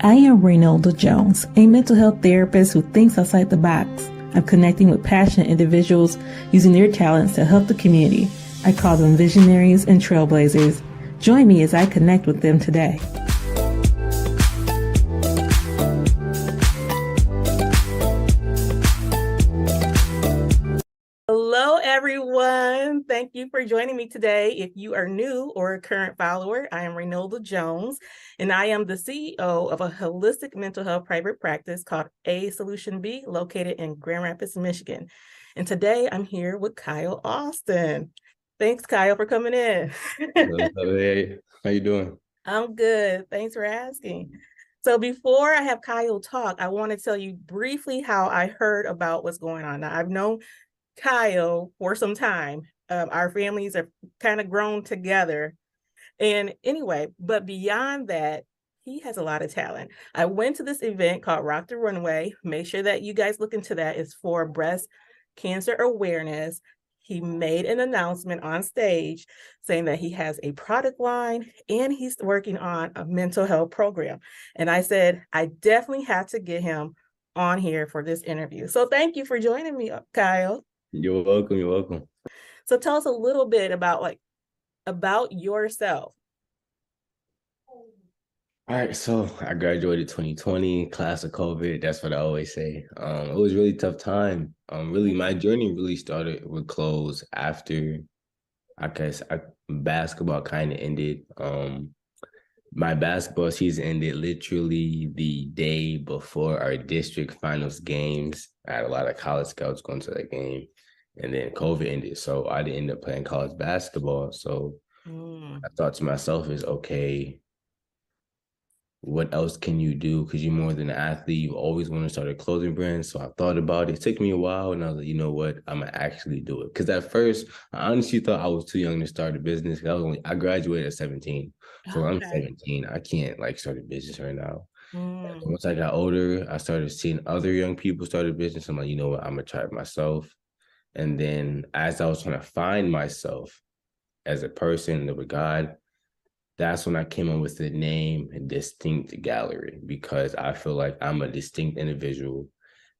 I am Reynelda Jones, a mental health therapist who thinks outside the box. I'm connecting with passionate individuals using their talents to help the community. I call them visionaries and trailblazers. Join me as I connect with them today. Hello, everyone. Thank you for joining me today. If you are new or a current follower, I am Reynelda Jones, and I am the CEO of a holistic mental health private practice called A Solution B, located in Grand Rapids, Michigan. And today I'm here with Kyle Austin. Thanks, Kyle, for coming in. Hey, how you doing? I'm good. Thanks for asking. So before I have Kyle talk, I want to tell you briefly how I heard about what's going on. Now, I've known Kyle for some time. Our families are kind of grown together. And anyway, but beyond that, he has a lot of talent. I went to this event called Rock the Runway. Make sure that you guys look into that. It's for breast cancer awareness. He made an announcement on stage saying that he has a product line and he's working on a mental health program. And I said, I definitely have to get him on here for this interview. So thank you for joining me, Kyle. You're welcome. You're welcome. So tell us a little bit about yourself. All right, so I graduated 2020, class of COVID. That's what I always say. It was a really tough time. Really, my journey really started with clothes after, I guess, basketball kind of ended. My basketball season ended literally the day before our district finals games. I had a lot of college scouts going to that game, and then COVID ended, so I didn't end up playing college basketball. So I thought to myself, is okay, what else can you do? Because you're more than an athlete. You always want to start a clothing brand. So I thought about it. It took me a while, and I was like, you know what? I'm gonna actually do it. Because at first, I honestly thought I was too young to start a business. I graduated at 17, so I'm 17. I can't start a business right now. Once I got older, I started seeing other young people start a business. I'm like, you know what? I'm gonna try it myself. And then as I was trying to find myself as a person with God, that's when I came up with the name Distnct Gyarari, because I feel like I'm a distinct individual.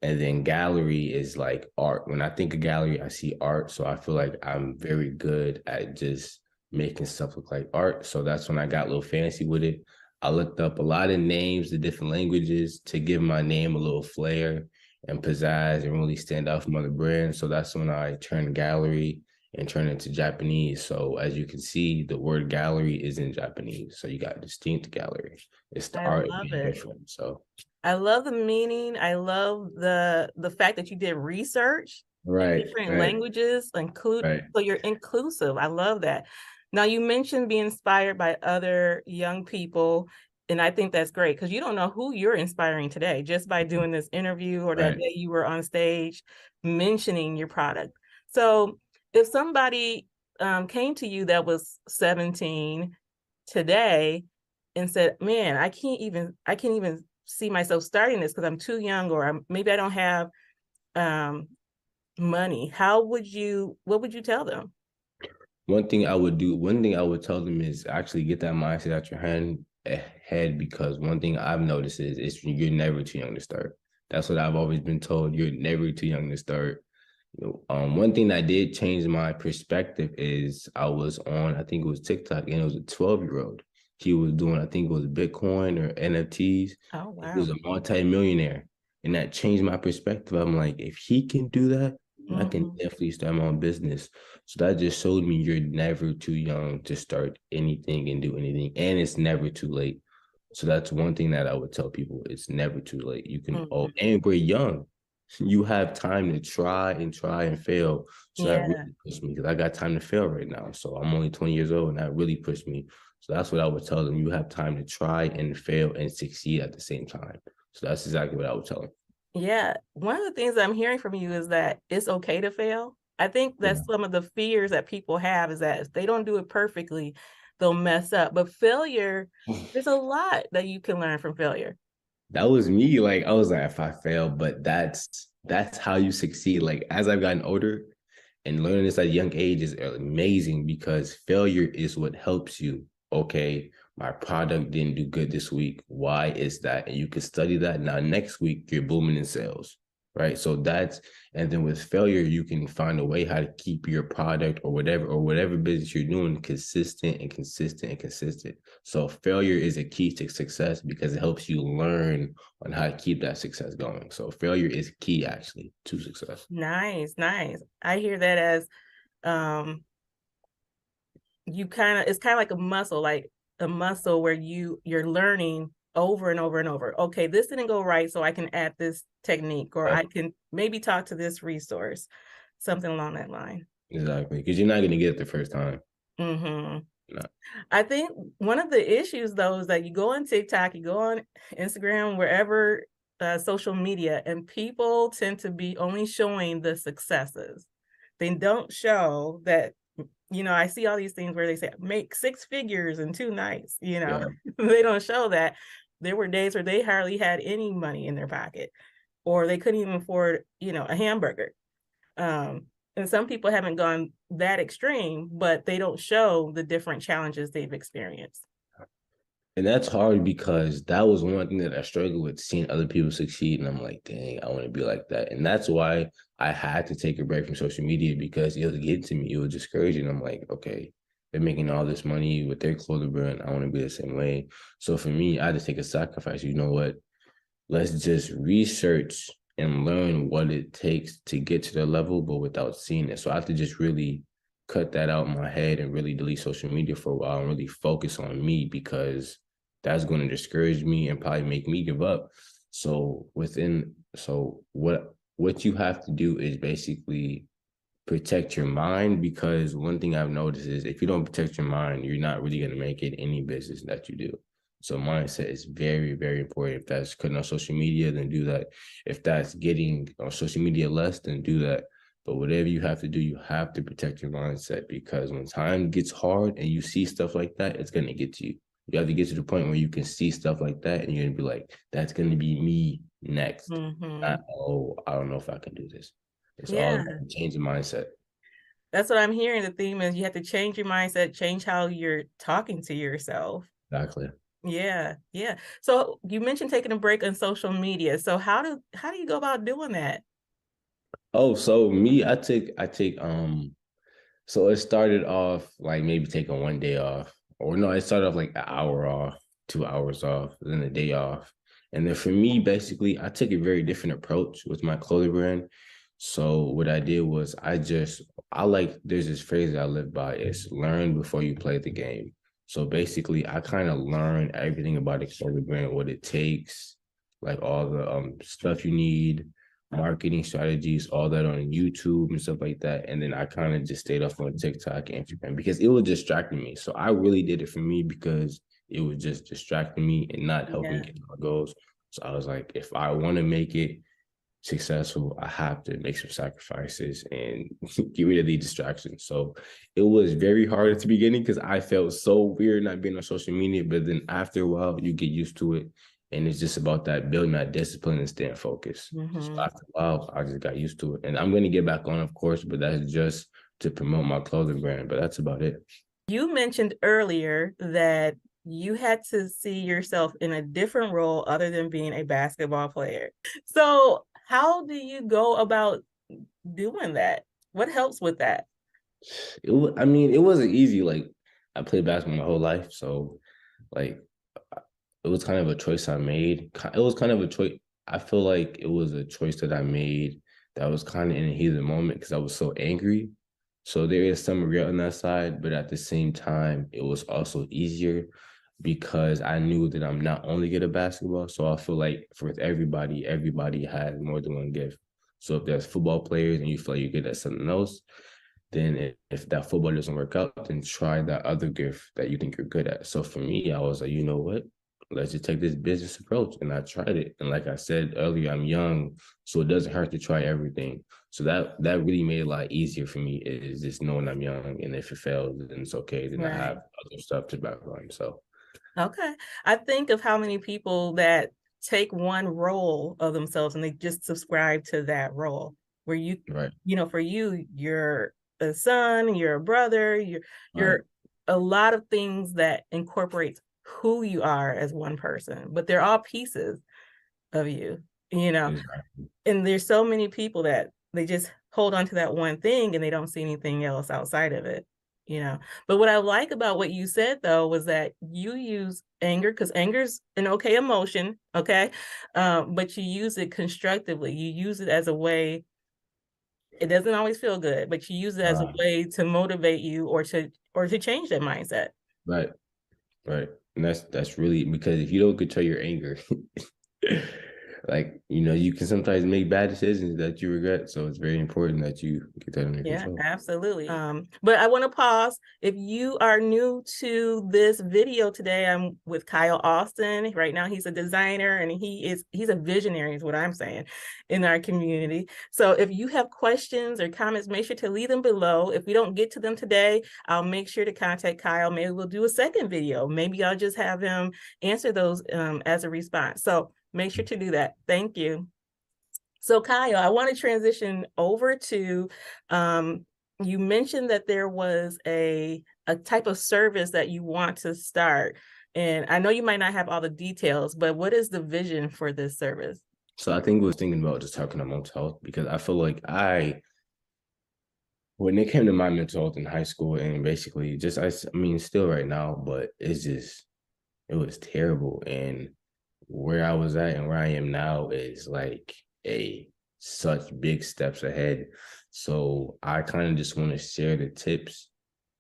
And then gallery is like art. When I think of gallery, I see art. So I feel like I'm very good at just making stuff look like art. So that's when I got a little fancy with it. I looked up a lot of names, the different languages, to give my name a little flair and pizzazz and really stand out from other brands. So that's when I turned gallery and turn it into Japanese. So as you can see, the word gallery is in Japanese. So you got Distnct Gyarari. It's the art of being different. So I love the meaning. I love the fact that you did research in different languages, so you're inclusive. I love that. Now, you mentioned being inspired by other young people, and I think that's great, because you don't know who you're inspiring today just by doing this interview or that day you were on stage mentioning your product. So if somebody came to you that was 17 today and said, man, I can't even see myself starting this because I'm too young, or maybe I don't have money, what would you tell them? One thing I would tell them is actually get that mindset out your head, because one thing I've noticed is you're never too young to start. That's what I've always been told. You're never too young to start. One thing that did change my perspective is I was on, I think it was TikTok, and it was a 12-year-old. He was doing, I think it was Bitcoin or NFTs. Oh, wow. He was a multi-millionaire. And that changed my perspective. I'm like, if he can do that, I can definitely start my own business. So that just showed me you're never too young to start anything and do anything. And it's never too late. So that's one thing that I would tell people. It's never too late. You can, and we're young. You have time to try and fail. So that really pushed me, because I got time to fail right now. So I'm only 20 years old, and that really pushed me. So that's what I would tell them. You have time to try and fail and succeed at the same time. So that's exactly what I would tell them. Yeah. One of the things I'm hearing from you is that it's okay to fail. I think that's some of the fears that people have, is that if they don't do it perfectly, they'll mess up. But failure, there's a lot that you can learn from failure. That was me. I was like, if I fail, but that's how you succeed. As I've gotten older, and learning this at a young age is amazing, because failure is what helps you. Okay. my product didn't do good this week. Why is that? And you can study that. Now, next week, you're booming in sales, right? So and then with failure, you can find a way how to keep your product or whatever business you're doing consistent and consistent and consistent. So failure is a key to success because it helps you learn on how to keep that success going. So failure is key actually to success. Nice, nice. I hear that as it's kind of like a muscle where you're learning over and over and over. Okay, this didn't go right, so I can add this technique, or I can maybe talk to this resource, something along that line. Exactly, because you're not going to get it the first time. Mm-hmm. No. I think one of the issues, though, is that you go on TikTok, you go on Instagram, wherever social media, and people tend to be only showing the successes. They don't show that, I see all these things where they say make 6 figures in 2 nights, Yeah. They don't show that there were days where they hardly had any money in their pocket, or they couldn't even afford, a hamburger. And some people haven't gone that extreme, but they don't show the different challenges they've experienced. And that's hard because that was one thing that I struggled with, seeing other people succeed. And I'm like, dang, I want to be like that. And that's why I had to take a break from social media, because it was getting to me. It was discouraging. I'm like, okay, they're making all this money with their clothing brand. I want to be the same way. So for me, I had to take a sacrifice. You know what? Let's just research and learn what it takes to get to the level, but without seeing it. So I have to just really cut that out in my head and really delete social media for a while and really focus on me, because that's going to discourage me and probably make me give up. So what you have to do is basically protect your mind, because one thing I've noticed is if you don't protect your mind, you're not really going to make it any business that you do. So mindset is very, very important. If that's cutting on social media, then do that. If that's getting on social media less, then do that. But whatever you have to do, you have to protect your mindset, because when time gets hard and you see stuff like that, it's going to get to you. You have to get to the point where you can see stuff like that and you're going to be like, that's going to be me next. Mm-hmm. Not, oh, I don't know if I can do this. It's all Yeah, about changing mindset. that's what I'm hearing. The theme is you have to change your mindset, change how you're talking to yourself. Exactly. Yeah, yeah. So you mentioned taking a break on social media. So how do you go about doing that? Oh, so me, so it started off like maybe taking one day off. Or no, it started off like an hour off, 2 hours off, then a day off. And then for me, basically, I took a very different approach with my clothing brand. So what I did was there's this phrase I live by, is learn before you play the game. So basically, I kind of learned everything about the clothing brand, what it takes, like all the stuff you need, marketing strategies, all that on YouTube and stuff like that. And then I kind of just stayed off on TikTok and Instagram because it was distracting me. So I really did it for me because it was just distracting me and not helping get my goals. So I was like, if I want to make it successful, I have to make some sacrifices and get rid of the distractions. So it was very hard at the beginning because I felt so weird not being on social media. But then after a while, you get used to it. And it's just about that building that discipline and staying focused. Mm-hmm. So after a while, I just got used to it. And I'm going to get back on, of course, but that's just to promote my clothing brand. But that's about it. You mentioned earlier that you had to see yourself in a different role other than being a basketball player. So how do you go about doing that? What helps with that? It wasn't easy. Like, I played basketball my whole life. So, like, it was kind of a choice I made. It was kind of a choice. I feel like it was a choice that I made that was kind of in a heat of the moment because I was so angry. So there is some regret on that side, but at the same time, it was also easier because I knew that I'm not only good at basketball. So I feel like for everybody has more than one gift. So if there's football players and you feel like you're good at something else, then if that football doesn't work out, then try that other gift that you think you're good at. So for me, I was like, you know what? Let's just take this business approach. And I tried it. And like I said earlier, I'm young, so it doesn't hurt to try everything. So that really made it a lot easier for me, is just knowing I'm young. And if it fails, then it's okay. Then I have other stuff to back on. So okay. I think of how many people that take one role of themselves and they just subscribe to that role, where you, for you, you're a son, you're a brother, you're a lot of things that incorporates who you are as one person, but they're all pieces of you, you know. Exactly. And there's so many people that they just hold on to that one thing and they don't see anything else outside of it, you know. But what I like about what you said though was that you use anger, because anger's an okay emotion, okay, but you use it constructively. You use it as a way. It doesn't always feel good, but you use it as a way to motivate you or to change that mindset. Right. Right. And that's really, because if you don't control your anger, like, you can sometimes make bad decisions that you regret. So it's very important that you get that under Yeah, control. absolutely. But I want to pause. If you are new to this video today, I'm with Kyle Austin. Right now, he's a designer and he's a visionary, is what I'm saying, in our community. So if you have questions or comments, make sure to leave them below. If we don't get to them today, I'll make sure to contact Kyle. Maybe we'll do a second video. Maybe I'll just have him answer those as a response. So make sure to do that. Thank you. So Kyle, I want to transition over to, you mentioned that there was a type of service that you want to start. And I know you might not have all the details, but what is the vision for this service? So I think I was thinking about just talking about mental health, because I feel like when it came to my mental health in high school, and basically just, I mean, still right now, but it was terrible. And where I was at and where I am now is like such big steps ahead. So I kind of just want to share the tips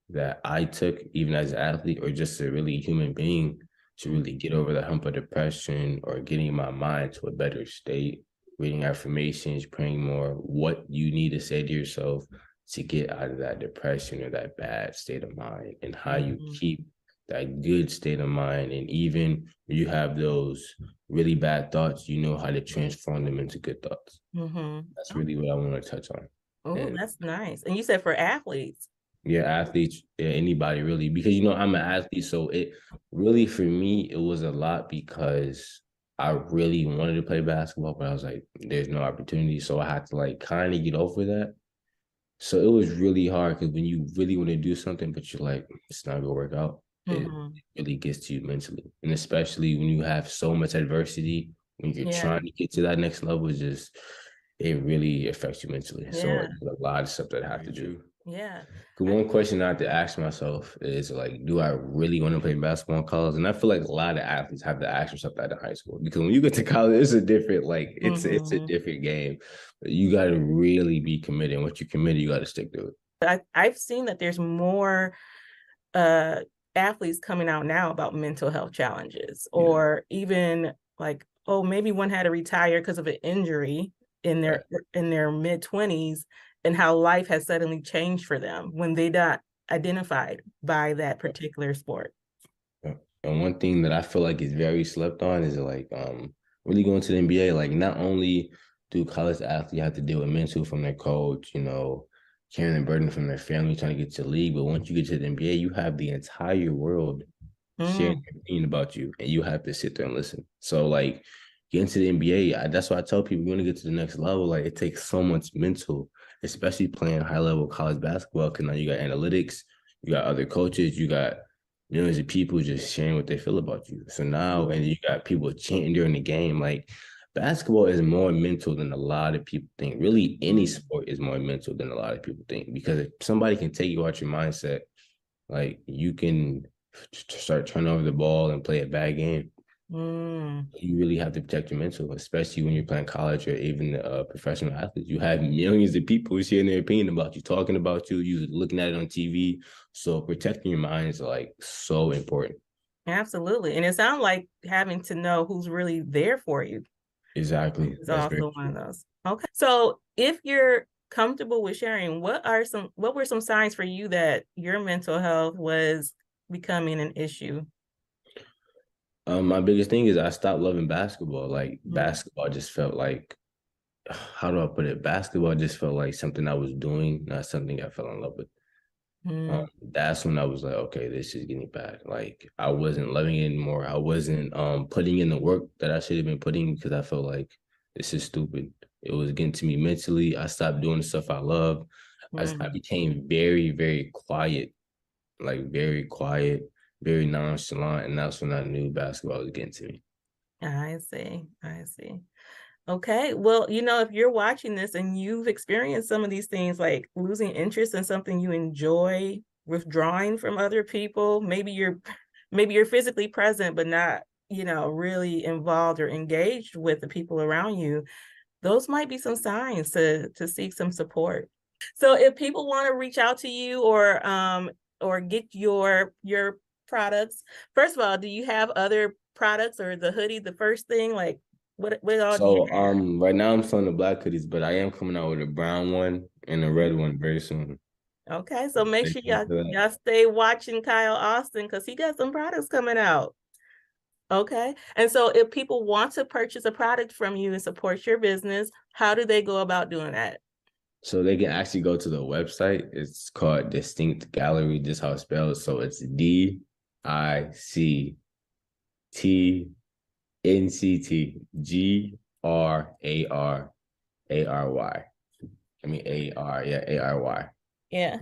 that I took, even as an athlete or just a really human being, to really get over the hump of depression, or getting my mind to a better state, reading affirmations, praying more, what you need to say to yourself to get out of that depression or that bad state of mind, and how you keep that good state of mind. And even when you have those really bad thoughts, you know how to transform them into good thoughts. That's really what I want to touch on. Oh, And that's nice. And you said for athletes. yeah, athletes, yeah, anybody really, because I'm an athlete, so it really, for me, it was a lot, because I really wanted to play basketball, but I was like, there's no opportunity, so I had to like kind of get over that. So it was really hard, because when you really want to do something, but you're like, it's not gonna work out, it really gets to you mentally, and especially when you have so much adversity, when you're trying to get to that next level, it really affects you mentally. So there's a lot of stuff that I have to do. Yeah. One question I have to ask myself is like, do I really want to play basketball in college? And I feel like a lot of athletes have to ask themselves that in high school, because when you get to college, it's a different, like, it's a different game. You got to really be committed. And once you're committed, you got to stick to it. I've seen that there's more athletes coming out now about mental health challenges, or even like, oh, maybe one had to retire because of an injury in their mid-20s, and how life has suddenly changed for them when they got identified by that particular sport. And one thing that I feel like is very slept on is like really going to the NBA. Like, not only do college athletes have to deal with mental from their coach, carrying the burden from their family trying to get to the league, but once you get to the NBA, you have the entire world sharing their opinion about you, and you have to sit there and listen. So like, getting to the NBA, that's why I tell people, you want to get to the next level, like, it takes so much mental, especially playing high level college basketball, because now you got analytics, you got other coaches, you got millions of people just sharing what they feel about you. So now, and you got people chanting during the game. Like, basketball is more mental than a lot of people think. Really, any sport is more mental than a lot of people think, because if somebody can take you out your mindset, like, you can start turning over the ball and play a bad game. You really have to protect your mental, especially when you're playing college or even professional athletes. You have millions of people sharing their opinion about you, talking about you, you looking at it on TV. So protecting your mind is like so important. Absolutely. And it sounds like having to know who's really there for you. Exactly. Is also one of those. Okay. So if you're comfortable with sharing, what were some signs for you that your mental health was becoming an issue? My biggest thing is I stopped loving basketball. Like, basketball just felt like, how do I put it? Basketball just felt like something I was doing, not something I fell in love with. That's when I was like, okay, this is getting bad. Like, I wasn't loving it anymore. I wasn't putting in the work that I should have been putting, because I felt like this is stupid. It was getting to me mentally. I stopped doing the stuff I love. I became very, very quiet, like very quiet. very nonchalant, and that's when I knew basketball was getting to me. I see. I see. Okay. Well, if you're watching this and you've experienced some of these things, like losing interest in something you enjoy, withdrawing from other people, maybe you're physically present, but not, really involved or engaged with the people around you. Those might be some signs to seek some support. So if people want to reach out to you or get your products, first of all, do you have other products, or the hoodie the first thing? Like what all do you So have? right now I'm selling the black hoodies, but I am coming out with a brown one and a red one very soon. Okay, so make Stay sure tuned for that. y'all stay watching Kyle Austin, because he got some products coming out. Okay. And so if people want to purchase a product from you and support your business, how do they go about doing that? So they can actually go to the website. It's called Distnct Gyarari. This is how it's spelled. So it's DICTNCTGRARARY. I mean ARY Yeah.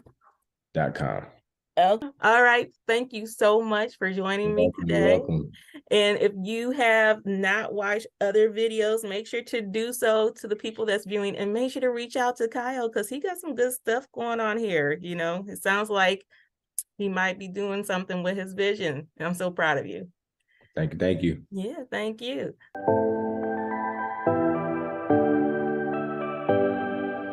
.com. Okay. All right. Thank you so much for joining You're me welcome. You're today. welcome. And if you have not watched other videos, make sure to do so to the people that's viewing, and make sure to reach out to Kyle, because he got some good stuff going on here. It sounds like he might be doing something with his vision. I'm so proud of you. Thank you. Thank you. Yeah, thank you.